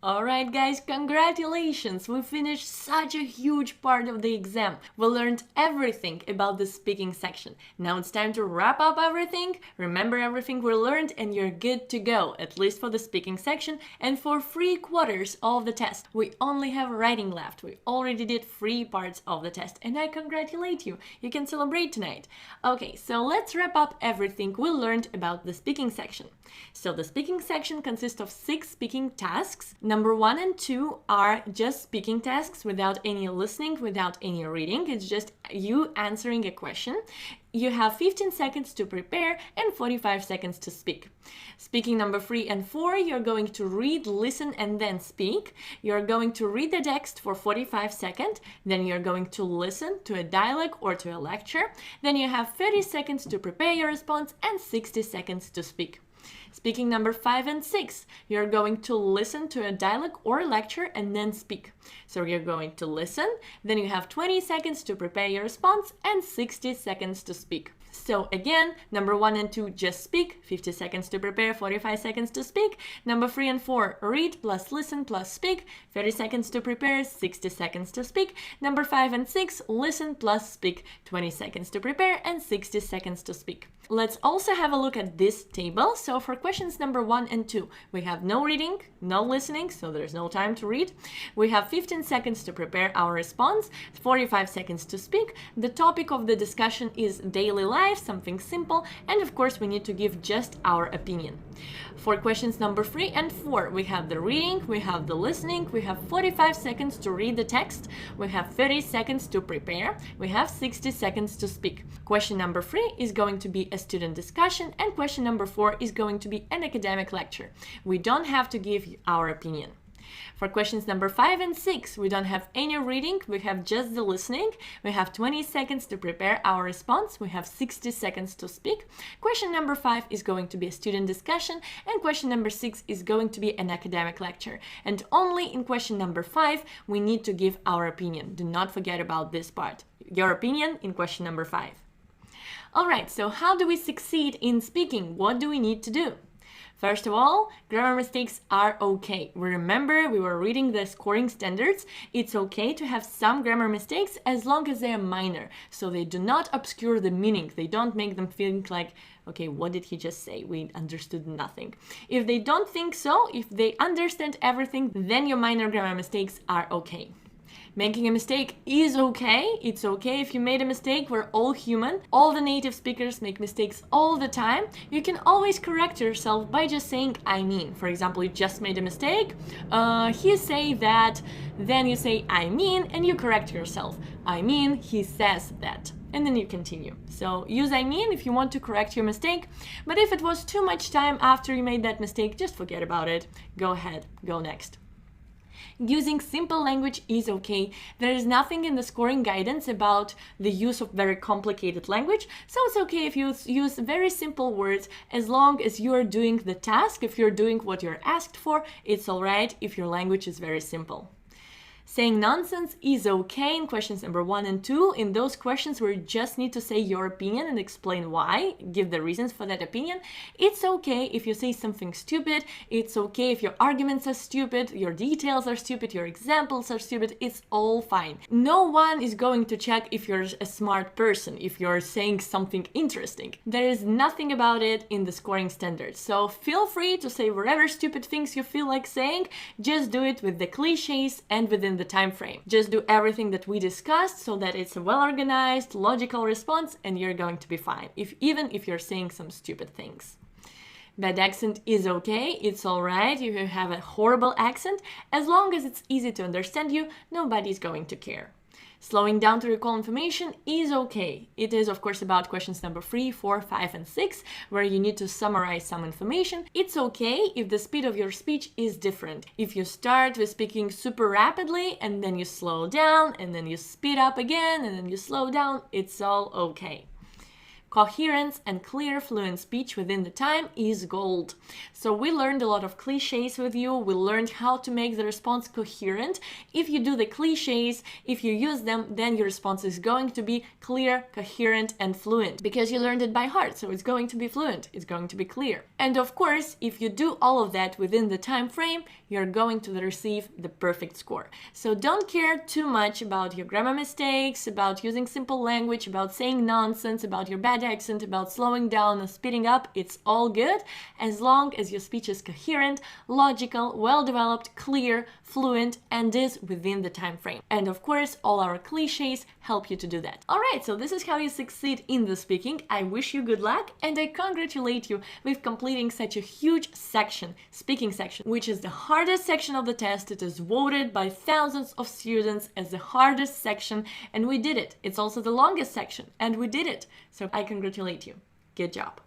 Alright guys, congratulations! We finished such a huge part of the exam. We learned everything about the speaking section. Now it's time to wrap up everything, remember everything we learned, and you're good to go, at least for the speaking section and for 3/4 of the test. We only have writing left. We already did 3 parts of the test and I congratulate you. You can celebrate tonight. Okay, so let's wrap up everything we learned about the speaking section. So the speaking section consists of 6 speaking tasks. Number 1 and 2 are just speaking tasks without any listening, without any reading. It's just you answering a question. You have 15 seconds to prepare and 45 seconds to speak. Speaking number 3 and 4, you're going to read, listen, and then speak. You're going to read the text for 45 seconds. Then you're going to listen to a dialogue or to a lecture. Then you have 30 seconds to prepare your response and 60 seconds to speak. Speaking number 5 and 6, you're going to listen to a dialogue or lecture and then speak. So you're going to listen, then you have 20 seconds to prepare your response and 60 seconds to speak. So again, number 1 and 2, just speak, 50 seconds to prepare, 45 seconds to speak. Number 3 and 4, read plus listen plus speak, 30 seconds to prepare, 60 seconds to speak. Number 5 and 6, listen plus speak, 20 seconds to prepare and 60 seconds to speak. Let's also have a look at this table. So for questions number 1 and 2, we have no reading, no listening, so there's no time to read. We have 15 seconds to prepare our response, 45 seconds to speak. The topic of the discussion is daily life, something simple, and of course we need to give just our opinion. For questions number 3 and 4, we have the reading, we have the listening, we have 45 seconds to read the text, we have 30 seconds to prepare, we have 60 seconds to speak. Question number 3 is going to be a student discussion, and question number 4 is going to be an academic lecture. We don't have to give our opinion. For questions number 5 and 6, we don't have any reading, we have just the listening. We have 20 seconds to prepare our response, we have 60 seconds to speak. Question number 5 is going to be a student discussion, and question number 6 is going to be an academic lecture. And only in question number 5, we need to give our opinion. Do not forget about this part. Your opinion in question number 5. Alright, so how do we succeed in speaking? What do we need to do? First of all, grammar mistakes are okay. Remember, we were reading the scoring standards. It's okay to have some grammar mistakes as long as they are minor. So they do not obscure the meaning. They don't make them think like, okay, what did he just say? We understood nothing. If they don't think so, if they understand everything, then your minor grammar mistakes are okay. Making a mistake is okay. It's okay if you made a mistake. We're all human. All the native speakers make mistakes all the time. You can always correct yourself by just saying, I mean. For example, you just made a mistake. He say that. Then you say, I mean, and you correct yourself. I mean, he says that. And then you continue. So use I mean if you want to correct your mistake. But if it was too much time after you made that mistake, just forget about it. Go ahead. Go next. Using simple language is okay. There is nothing in the scoring guidance about the use of very complicated language, so it's okay if you use very simple words as long as you are doing the task. If you're doing what you're asked for, it's alright if your language is very simple. Saying nonsense is okay in questions number 1 and 2. In those questions where you just need to say your opinion and explain why, give the reasons for that opinion. It's okay if you say something stupid. It's okay if your arguments are stupid, your details are stupid, your examples are stupid. It's all fine. No one is going to check if you're a smart person, if you're saying something interesting. There is nothing about it in the scoring standards. So feel free to say whatever stupid things you feel like saying. Just do it with the cliches and within the time frame. Just do everything that we discussed so that it's a well-organized, logical response, and you're going to be fine, even if you're saying some stupid things. Bad accent is okay, it's alright if you have a horrible accent. As long as it's easy to understand you, nobody's going to care. Slowing down to recall information is okay. It is, of course, about questions number 3, 4, 5, and 6, where you need to summarize some information. It's okay if the speed of your speech is different. If you start with speaking super rapidly, and then you slow down, and then you speed up again, and then you slow down, it's all okay. Coherence and clear, fluent speech within the time is gold. So we learned a lot of cliches with you. We learned how to make the response coherent. If you do the cliches, if you use them, then your response is going to be clear, coherent, and fluent because you learned it by heart. So it's going to be fluent, it's going to be clear. And of course, if you do all of that within the time frame, you're going to receive the perfect score. So don't care too much about your grammar mistakes, about using simple language, about saying nonsense, about your bad accent, about slowing down and speeding up. It's all good as long as your speech is coherent, logical, well-developed, clear, fluent, and is within the time frame. And of course, all our cliches help you to do that. All right, so this is how you succeed in the speaking. I wish you good luck and I congratulate you with completing such a huge section, speaking section, which is the hardest section of the test. It is voted by thousands of students as the hardest section, and we did it. It's also the longest section, and we did it. So I congratulate you. Good job.